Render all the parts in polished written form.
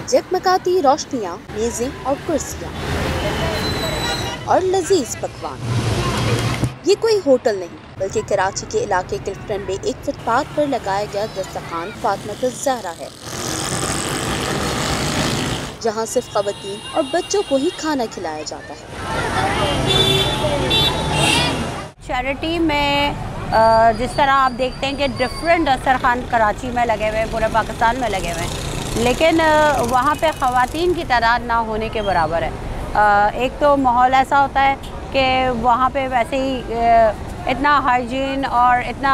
जगमगाती रोशनियाँ, मेज़ें और कुर्सियाँ और लजीज पकवान। ये कोई होटल नहीं बल्कि कराची के इलाके क्लिफ्टन में एक फुटपाथ पर लगाया गया दस्तरखान फातिमतुज़ ज़हरा है, जहाँ सिर्फ ख़वातीन और बच्चों को ही खाना खिलाया जाता है। चैरिटी में जिस तरह आप देखते हैं कि डिफरेंट दस्तरखान कराची में लगे हुए हैं, पूरे पाकिस्तान में लगे हुए हैं, लेकिन वहाँ पे ख़वातीन की तादाद ना होने के बराबर है। एक तो माहौल ऐसा होता है कि वहाँ पे वैसे ही इतना हाइजीन और इतना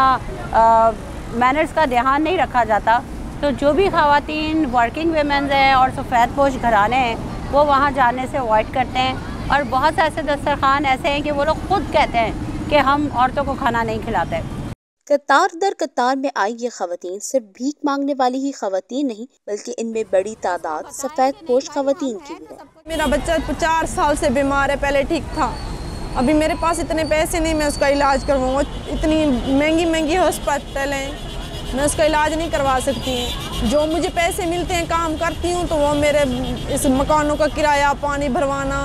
मैनर्स का ध्यान नहीं रखा जाता, तो जो भी ख़वातीन वर्किंग वेमेंस हैं और सफ़ेद पोश घराने हैं वो वहाँ जाने से अवॉइड करते हैं। और बहुत से ऐसे दस्तरखान ऐसे हैं कि वो लोग खुद कहते हैं कि हम औरतों को खाना नहीं खिलाते। कतार दर कतार में आई ये ख़वातीन सिर्फ भीख मांगने वाली ही ख़वातीन नहीं बल्कि इनमें बड़ी तादाद सफ़ेद पोश ख़वातीन की भी है। मेरा बच्चा 4 साल से बीमार है, पहले ठीक था, अभी मेरे पास इतने पैसे नहीं मैं उसका इलाज करवाऊँ। इतनी महंगी हॉस्पिटल हैं, मैं उसका इलाज नहीं करवा सकती। जो मुझे पैसे मिलते हैं काम करती हूँ तो वो मेरे इस मकानों का किराया, पानी भरवाना,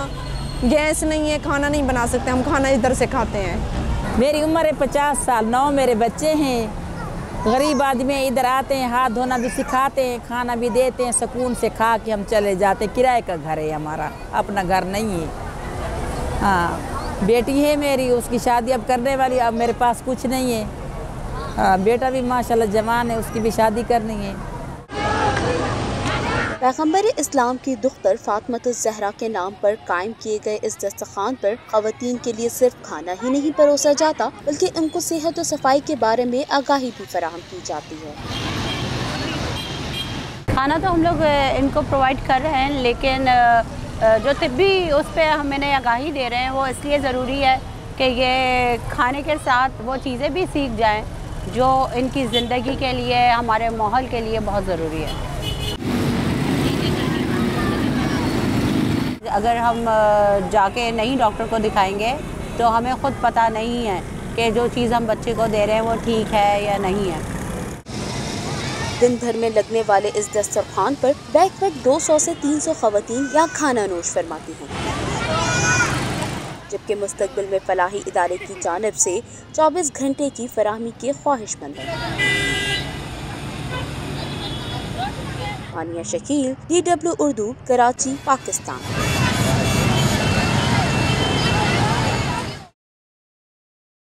गैस नहीं है, खाना नहीं बना सकते, हम खाना इधर से खाते हैं। मेरी उम्र है 50 साल, 9 मेरे बच्चे हैं। गरीब आदमी इधर आते हैं, हाथ धोना भी सिखाते हैं, खाना भी देते हैं, सुकून से खा के हम चले जाते हैं। किराए का घर है हमारा, अपना घर नहीं है। हाँ, बेटी है मेरी, उसकी शादी अब करने वाली, अब मेरे पास कुछ नहीं है। हाँ, बेटा भी माशाल्लाह जवान है, उसकी भी शादी करनी है। पैगम्बर इस्लाम की दुख्तर फातिमतुज़ ज़हरा के नाम पर कायम किए गए इस दस्तरखान पर ख़वातीन के लिए सिर्फ खाना ही नहीं परोसा जाता बल्कि उनको सेहत और सफाई के बारे में आगाही भी फराहम की जाती है। खाना तो हम लोग इनको प्रोवाइड कर रहे हैं, लेकिन जो तिब्बी उस पर हम इन्हें आगाही दे रहे हैं वो इसलिए ज़रूरी है कि ये खाने के साथ वो चीज़ें भी सीख जाएँ जो इनकी ज़िंदगी के लिए, हमारे माहौल के लिए बहुत ज़रूरी है। अगर हम जाके नहीं डॉक्टर को दिखाएंगे तो हमें ख़ुद पता नहीं है कि जो चीज़ हम बच्चे को दे रहे हैं वो ठीक है या नहीं है। दिन भर में लगने वाले इस दस्तरखान पर बैक वक्त 200 से 300 ख़वातीन यहाँ खाना नोश फरमाती हैं, जबकि मुस्तकबिल में फलाही इदारे की जानिब से 24 घंटे की फराहमी के ख्वाहिशमंद है। हानिया शकील, DW उर्दू, कराची, पाकिस्तान।